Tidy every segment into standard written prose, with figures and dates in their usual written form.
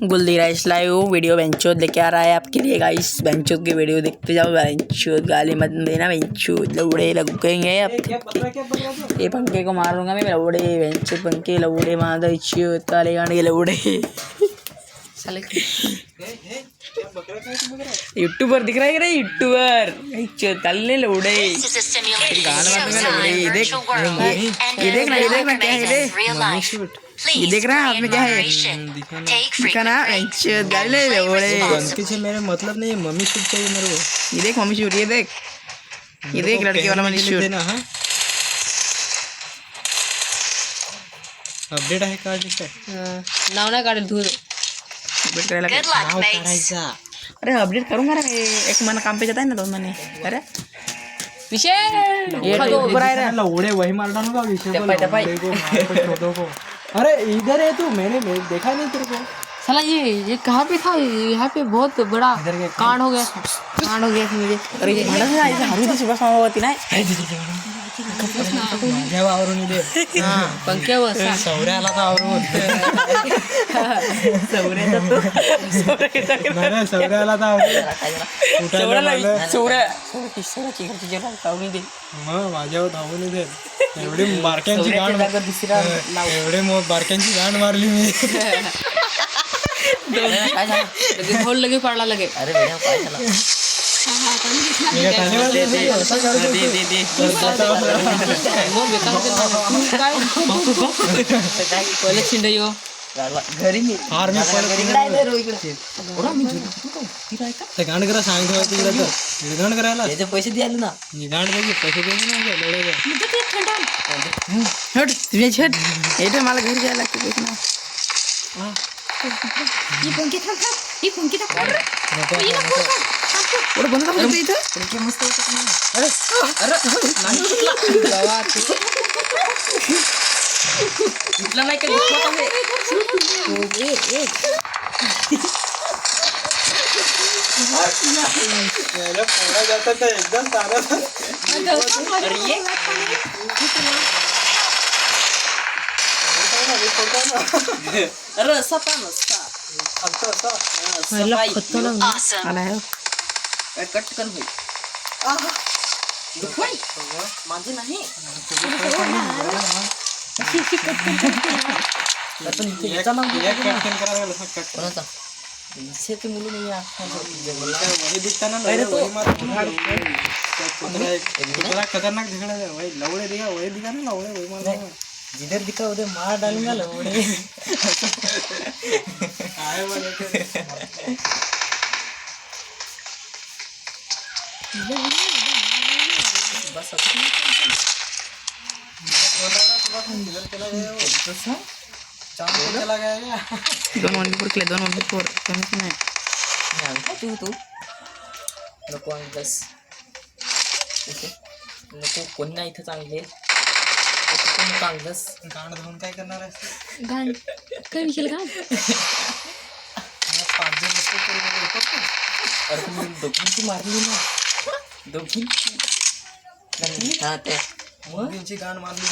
गुल्दी rice live video बेंचोद लेके आ रहा है आपके लिए गाइस। बेंचोद की वीडियो देखते जाओ। बेंचोद गाली मत देना, बेंचोद लौड़े लगेंगे अब। ये पंखे को मारूंगा मैं, लौड़े बेंचोद पंखे लौड़े मार दो काले गांड के लौड़े। यूट्यूबर दिख रहा है कि नहीं? यूट्यूबर तलने लौड़े गान मारूंगा लौड़े। ये देख ना, ये देख ना क्या है ये देख रहा है हाथ में क्या है दिखाना। गाली लौड़े से मेरे मतलब नहीं, मम्मी शूट चाहिए मेरे को। ये देख मम्मी शूट, ये देख लड़के वाला मम्मी शूट। अपडेट आहे का? नाव नाही काढेल तू अपडेट करायला करायचा। अरे अपडेट करूंगा रे, एक महीना काम पे जाता है ना, 2 महीने। अरे विषय लौड़े वही मार डालूंगा विषय को। अरे इधर है तू, मैंने देखा नहीं तेरे को। साला ये कहाँ पे था? यहाँ पे बहुत बड़ा कांड हो गया मुझे। अरे ये हरी सुबह शाम होती ना माझ्या वावरून दे पंख्यावर सौऱ्याला तर आवरून सौऱ्याला तर आवरून दे मग माझ्यावर धावून दे। एवढी बारक्यांची गांड मारली मी। लगे पडला लगे। अरे काय झालं? घरी गांड करा सांगतो तिकडे तर गांड करायला त्याचे पैसे द्यायला ना। गांड पैसे द्यायचे ना मला घरी जायला लागते पैसे ना। बंद का इथं मस्त इथला नाही का जातात एकदम तारा। अरे सपा नसता कटकन होईल माझे नाही। मुलं खतरनाक लवड़े दिखा वही दिखा ना लवड़े वही मार जिधर दिखा उधर मार डालूंगा लवड़े। चला गया 2-1-4 तू नको बस नको कोणी नाही इथं चांगले चांगलंच गांड धरून काय करणार आहे? गाण काय विषय गाण 5 जण असते अरे तुम्ही दोघींची मारली ना दोघींची हा ते दोघींची गांड मारली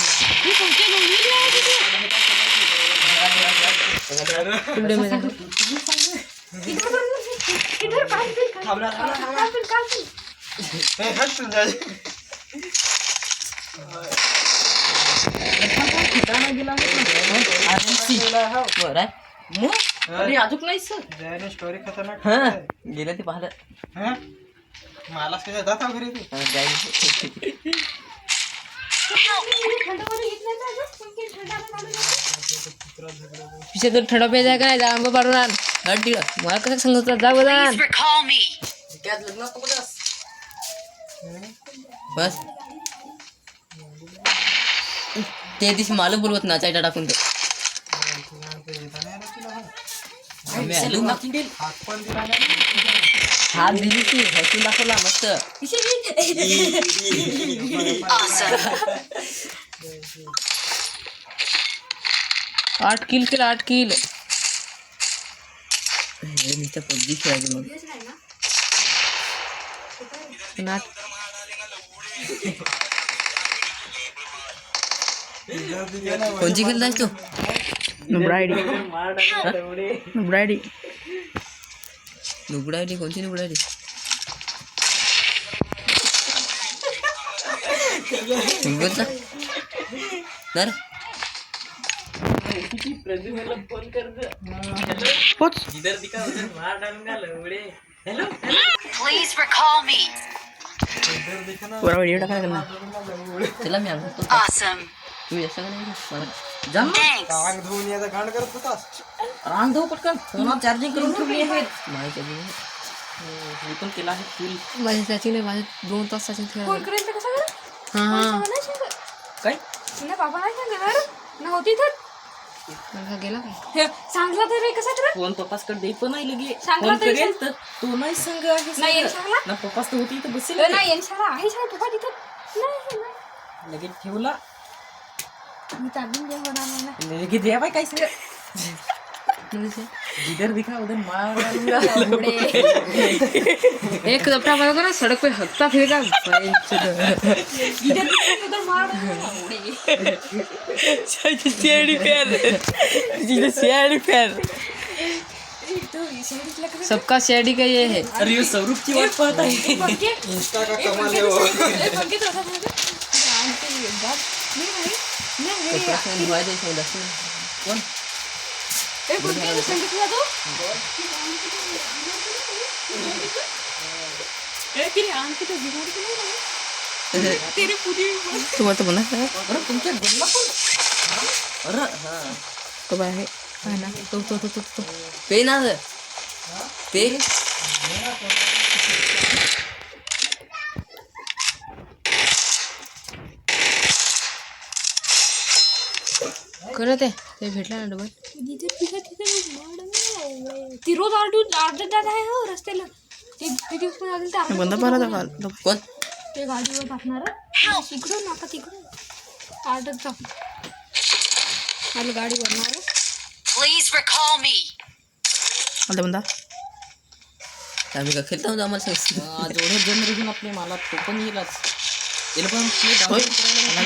अजून नाही सर स्टोरी खतरनाक गेलं ते पाहिलं मला जाता घरी तू पिछे तर थंड प्यायचा काय आंब पाडून आण मला कसं सांगत जा बदान बस ते दिवशी मला बोलवत ना चायटा टाकून तो हात दिली ती हसून दाखवला मस्त 8 किल केलं 8 किल नुसतं पबजी खेळायचं मग कोणची खेळतायस तू? नुब्रायडी नुबडायली कोणती नुबडायली बोल ना तर Please recall me. बरोबर व्हिडिओ टाकायला लागला चला मी आणतो Awesome. तुम्ही जास्त का नाही मला जाम Thanks. अंग धुवून याचा घाण करत होतास रांग धो पटकन फोनात चार्जिंग करून ठेवली आहेत नाही चार्जिंग मी पण केला आहे फुल माझ्या त्याची नाही माझे 2 तास त्याची फोन करेल तर कसं करेल? हां हां नाही सांगत. काय नाही बाबा नाही सांगणार ना होती तर गेला काय हे सांगला तर रे कसं करेल? फोन पप्पासकडे दे पण नाही लगे सांगला फोन तरी करेल तर तू नाही सांग आहे नाही येईल सांग. सांगला ना पप्पास तर होती तर बसेल नाही येईल सांगला आहे सांग पप्पा तिथं नाही नाही लगेच ठेवला मी चार्जिंग द्या होणार नाही ना लगेच द्या बाय काय सांग जिधर दिखा उधर मार एक दफा मारो ना सड़क पे हफ्ता फिरेगा इधर उधर मार शेडी फॅन जिथे शेडी फॅन सबका शेडी का ये है अरे ये स्वरूपची वाट पाहत आहे इंस्टा का कमाल है वो कोण तुम्हाला तर म्हणा अरे तुमच्या बोलला पण अरे हा तो बाय आहे हा ना तो पे ना पे करत आहे ते भेटला ना डबल ती रोज ऑर्डर जात आहे हो रस्त्याला ते दिवस पण आले तर बंद पडला काल कोण ते गाडीवर टाकणार तिकडून नाका तिकडून ऑर्डरचा आलं गाडी भरणार Please recall me. आलता बंदा आम्ही का खेळता होतो आम्हाला सांग जेवढं जनरेशन आपले मला तो पण येईलच याला पण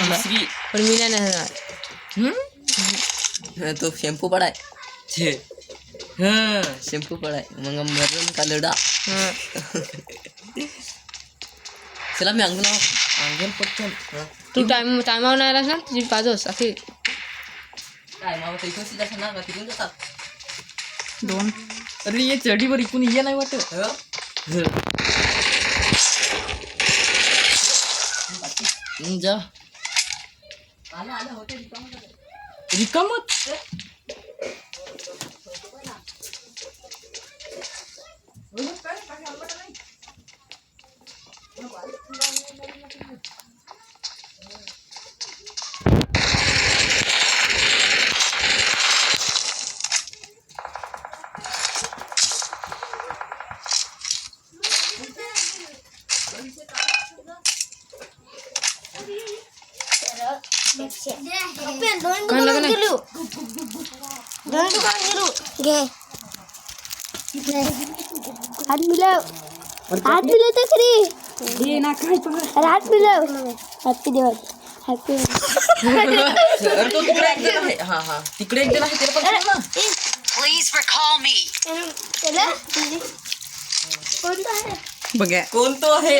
दुसरी पण मी नाही नेणार. तो शॅम्पू पडाय शॅम्पू पडाय मग मरून कालडा हां. चला मी अंगण पटकन तू टायमावर नाही आलास ना तुझी पाजोस असे काय मामा तर इथून सीधा खाणार का तिथून जातात 2 अरे ये चढीवर इकून ये नाही वाटत जा रिकामत काय लगा नाही हात मिळव तर खरी हे ना काय पण अरे हात मिळव हॅपी दिवाळी हॅपी अरे तो तिकडे एक जण आहे हा हा तिकडे एक जण आहे त्याला पण ठेव ना Please recall me. त्याला कोणतं आहे बघा कोण तो आहे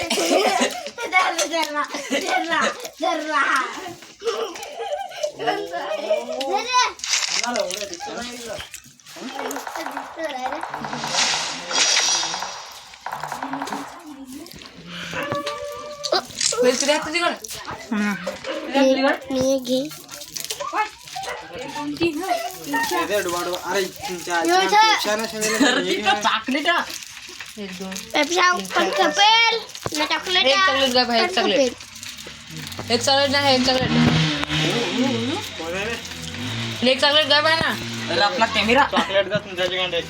अरे चाकलेट पण खपेल ना चॉकलेट एक चॉकलेट गायब आहे, एक चॉकलेट. एक चॉकलेट नाही एक चॉकलेट एक चॉकलेट गायब आहे ना अरे आपला कॅमेरा चॉकलेट का तुमच्याची गांडे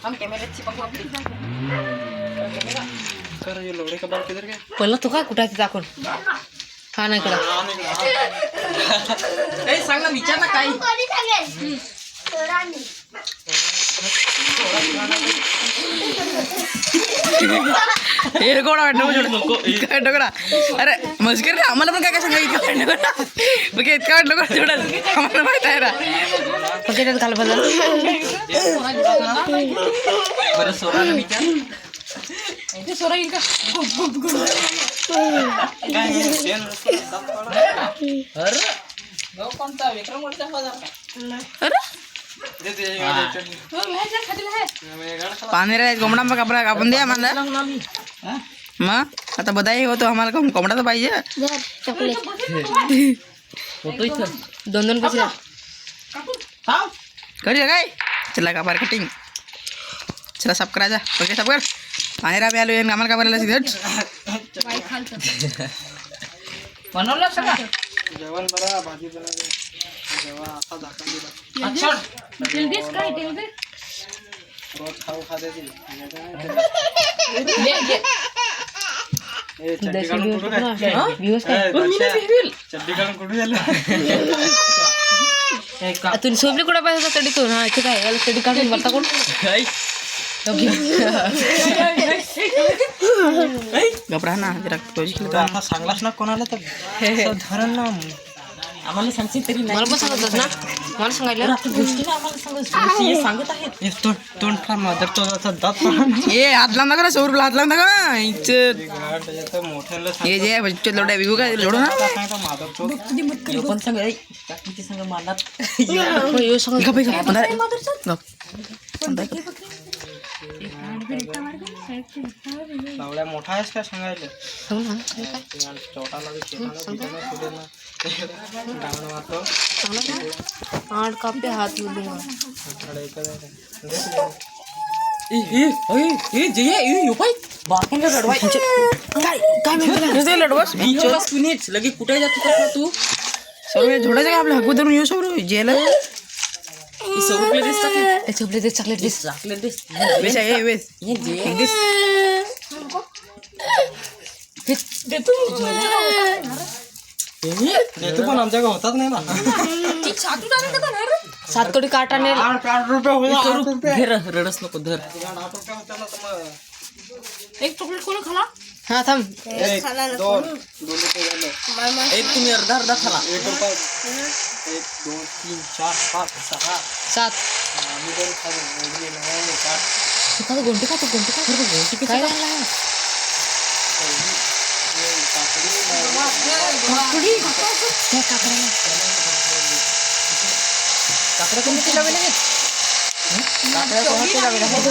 हम कॅमेऱ्याची पकडू आपली कॅमेरा सर ये लोड़े का बाल किधर गया पहिला तो काय कुठे दाखवून हा नाही कडा ए सांग ना विचार ना काय कोणी सांगेल राणी हे कोणा नको इतका नको ना अरे मस्कर ना आम्हाला पण काय काय सांगा इतका नको ना मग इतका नको जोडल आम्हाला माहित आहे ना फक्त त्यात घाल बदल बरं सोराला विचार ते सोरा येईल का पाणी राहील कोंबडा मग आपण द्या मला मग आता बधाई होतो आम्हाला कोंबडा तर पाहिजे चॉकलेट दोन दोन पैसे करूया काय चला का बार कटिंग चला साफ करायचा ओके साफ कर पाणी राबे आलो येईन आम्हाला का बरं सिगरेट बनवलं सगळं जेवण बरा भाजी बनवली जेव्हा आता झाकण दिलं जल्दीच काय जल्दी रोज खाऊ खाते ती चड्डी काढून कुठे झालं तुम्ही सोबली कुठे पाहिजे चढी करून हा इथे काय याला चढी काढून बरता कोण घबरा ना जरा आता सांगलास ना कोणाला तर धरण ना आम्हाला सांगते तरी मला पण सांगतच ना मला सांगायला तोंड फार मदर तो दात ए हात लावून नका ना 100 रुपये हात लावून नका ना इज्जत मोठ्याला हे जे बच्चे लोड्या विकू काय लोडो ना मादर तो पण सांग किती सांग मला यो सांग का पैसा लावड्या मोठा आहेस का सांगायला चौटाला आठ कापते हात मध्ये लगे कुठे जातो तू सर्व झोडायचं का आपल्या हक्क धरून येऊ सर्व जेला चॉकलेट दिस वेस आहे वेस दिस तू पण आमच्या होतात नाही ना 7 कोटी काटा ने 8 रुपये होईल रडस नको धर एक चॉकलेट कोण खाला हा थांब 2 रुपये झाले एक तुम्ही अर्धा अर्धा खाला 1 रुपये 1 2 3 4 5 6 7 आम्ही पण खातो तू का गोंटी का काय राहिला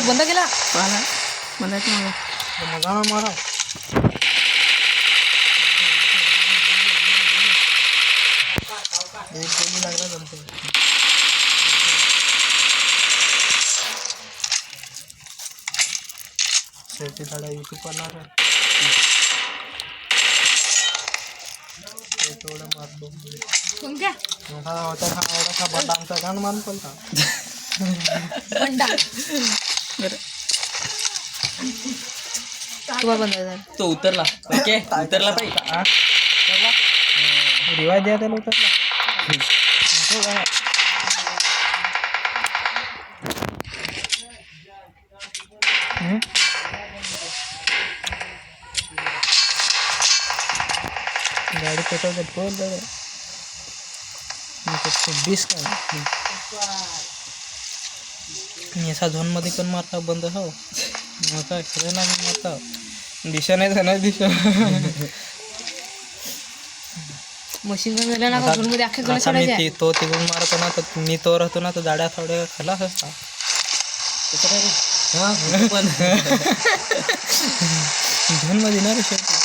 बंद केला मजा ना मारा एक गोली लागला जमते शेवटी झाडा यूट्यूब करणार थोडं मारतो कोणत्या मोठा होता हा एवढा बंडा आमचा गाण मान पडला बंडा तुम्हाला बंद झाला तो उतरला ओके उतरला पाहिजे रिवाज द्या त्याला उतरला गाड़ी पेट्रोल बोल दे 20 का ऐसा झोन मध्ये पण मारता बंद हो मग काय खरं ना मारता दिशा नाही जाणार दिशा मशीन पण गेला ना झोन मध्ये अख्खे गळे आता मी सोडायचे तो तिकडून मारतो ना तर मी तो राहतो ना तर दाड्या थोड्या खलास असता पण झोन मध्ये ना रे शेवटी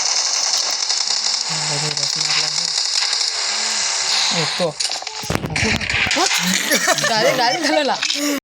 डायरेक्ट घालायला